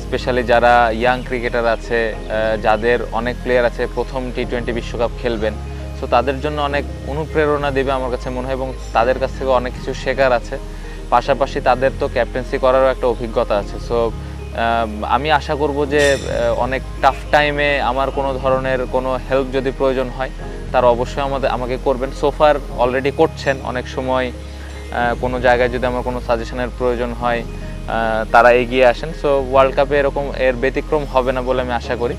Specially যারা young cricketer আছে, যাদের অনেক প্লেয়ার আছে প্রথম টি-20 বিশ্বকাপ খেলবেন, সো তাদের জন্য অনেক অনুপ্রেরণা দেবে আমার কাছে মনে হয়, এবং তাদের কাছ থেকে অনেক কিছু শেখার আছে। পাশাপাশি তাদের তো ক্যাপ্টেন্সি করারও একটা অভিজ্ঞতা আছে। সো আমি আশা করব যে অনেক টাফ টাইমে আমার কোনো ধরনের কোনো হেল্প যদি প্রয়োজন হয় তারা অবশ্যই আমাকে করবেন। সোফার অলরেডি করছেন, অনেক সময় কোনো জায়গায় যদি আমার কোনো সাজেশনের প্রয়োজন হয় তারা এগিয়ে আসেন। সো ওয়ার্ল্ড কাপে এরকম এর ব্যতিক্রম হবে না বলে আমি আশা করি।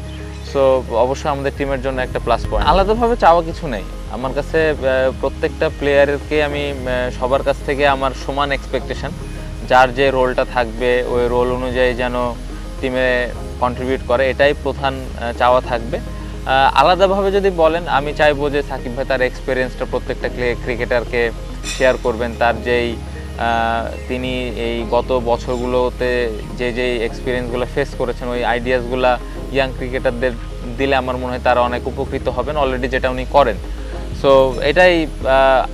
সো অবশ্যই আমাদের টিমের জন্য একটা প্লাস পয়েন্ট। আলাদাভাবে চাওয়া কিছু নেই আমার কাছে। প্রত্যেকটা প্লেয়ারকে আমি সবার কাছ থেকে আমার সমান এক্সপেকটেশন, যার যে রোলটা থাকবে ওই রোল অনুযায়ী যেন টিমে কন্ট্রিবিউট করে, এটাই প্রধান চাওয়া থাকবে। আলাদাভাবে যদি বলেন, আমি চাইবো যে সাকিব ভাই তার এক্সপিরিয়েন্সটা প্রত্যেকটা ক্রিকেটারকে শেয়ার করবেন। তার যেই তিনি এই গত বছরগুলোতে যে এক্সপিরিয়েন্সগুলো ফেস করেছেন, ওই আইডিয়াসগুলো ইয়াং ক্রিকেটারদের দিলে আমার মনে হয় তারা অনেক উপকৃত হবেন, অলরেডি যেটা উনি করেন। সো এটাই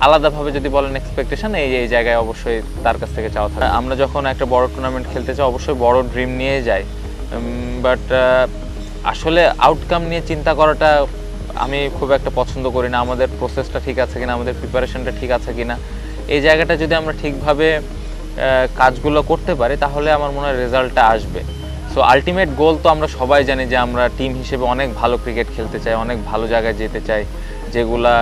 আলাদাভাবে যদি বলেন এক্সপেকটেশন, এই জায়গায় অবশ্যই তার কাছ থেকে চাওয়া থাকে। আমরা যখন একটা বড় টুর্নামেন্ট খেলতে চাই অবশ্যই বড় ড্রিম নিয়ে যাই, বাট আসলে আউটকাম নিয়ে চিন্তা করাটা আমি খুব একটা পছন্দ করি না। আমাদের প্রসেসটা ঠিক আছে কিনা, আমাদের প্রিপারেশনটা ঠিক আছে কিনা, এই জায়গাটা যদি আমরা ঠিকভাবে কাজগুলো করতে পারি তাহলে আমার মনে হয় রেজাল্টটা আসবে। সো আলটিমেট গোল তো আমরা সবাই জানি যে আমরা টিম হিসেবে অনেক ভালো ক্রিকেট খেলতে চাই, অনেক ভালো জায়গায় যেতে চাই, যেগুলা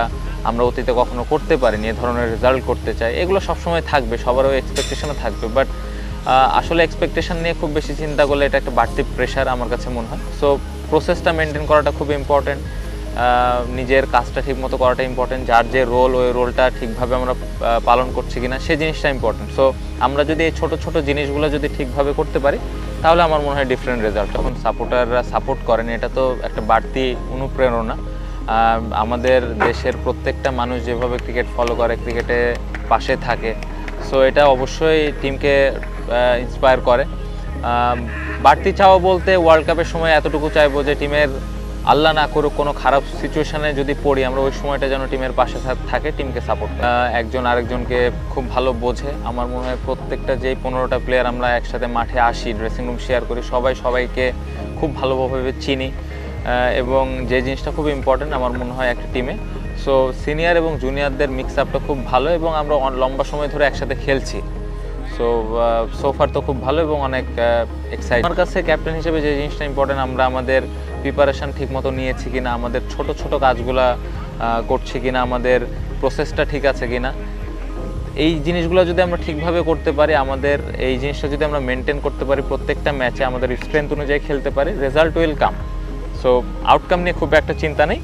আমরা অতীতে কখনো করতে পারিনি, এ ধরনের রেজাল্ট করতে চাই। এগুলো সবসময় থাকবে, সবারও এক্সপেকটেশনও থাকবে, বাট আসলে এক্সপেকটেশন নিয়ে খুব বেশি চিন্তা করলে এটা একটা বাড়তি প্রেশার আমার কাছে মনে হয়। সো প্রসেসটা মেনটেন করাটা খুব ইম্পর্টেন্ট, নিজের কাজটা ঠিকমতো করাটা ইম্পর্টেন্ট, যার যে রোল ওই রোলটা ঠিকভাবে আমরা পালন করছি কিনা সেই জিনিসটা ইম্পর্টেন্ট। সো আমরা যদি এই ছোটো ছোটো জিনিসগুলো যদি ঠিকভাবে করতে পারি তাহলে আমার মনে হয় ডিফারেন্ট রেজাল্ট। তখন সাপোর্টাররা সাপোর্ট করেন, এটা তো একটা বাড়তি অনুপ্রেরণা। আমাদের দেশের প্রত্যেকটা মানুষ যেভাবে ক্রিকেট ফলো করে, ক্রিকেটে পাশে থাকে, সো এটা অবশ্যই টিমকে ইন্সপায়ার করে। বাড়তি চাওয়া বলতে ওয়ার্ল্ড কাপের সময় এতটুকু চাইবো যে টিমের আল্লাহ না করুক কোনো খারাপ সিচুয়েশানে যদি পড়ি আমরা, ওই সময়টা যেন টিমের পাশে থাকে, টিমকে সাপোর্ট একজন আরেকজনকে খুব ভালো বোঝে। আমার মনে হয় প্রত্যেকটা যেই 15টা প্লেয়ার আমরা একসাথে মাঠে আসি, ড্রেসিং রুম শেয়ার করি, সবাইকে খুব ভালোভাবে চিনি, এবং যে জিনিসটা খুব ইম্পর্টেন্ট আমার মনে হয় একটা টিমে। সো সিনিয়র এবং জুনিয়রদের মিক্স আপটা খুব ভালো, এবং আমরা লম্বা সময় ধরে একসাথে খেলছি। সো সোফার তো খুব ভালো এবং অনেক এক্সাইট। আমার কাছে ক্যাপ্টেন হিসেবে যে জিনিসটা ইম্পর্টেন্ট, আমরা আমাদের প্রিপারেশান ঠিকমতো নিয়েছি কিনা, আমাদের ছোট ছোট কাজগুলা করছি কিনা, আমাদের প্রসেসটা ঠিক আছে কিনা, এই জিনিসগুলো যদি আমরা ঠিকভাবে করতে পারি, আমাদের এই জিনিসটা যদি আমরা মেনটেন করতে পারি, প্রত্যেকটা ম্যাচে আমাদের স্ট্রেংথ অনুযায়ী খেলতে পারি, result will come. So outcome নিয়ে খুব একটা চিন্তা নেই।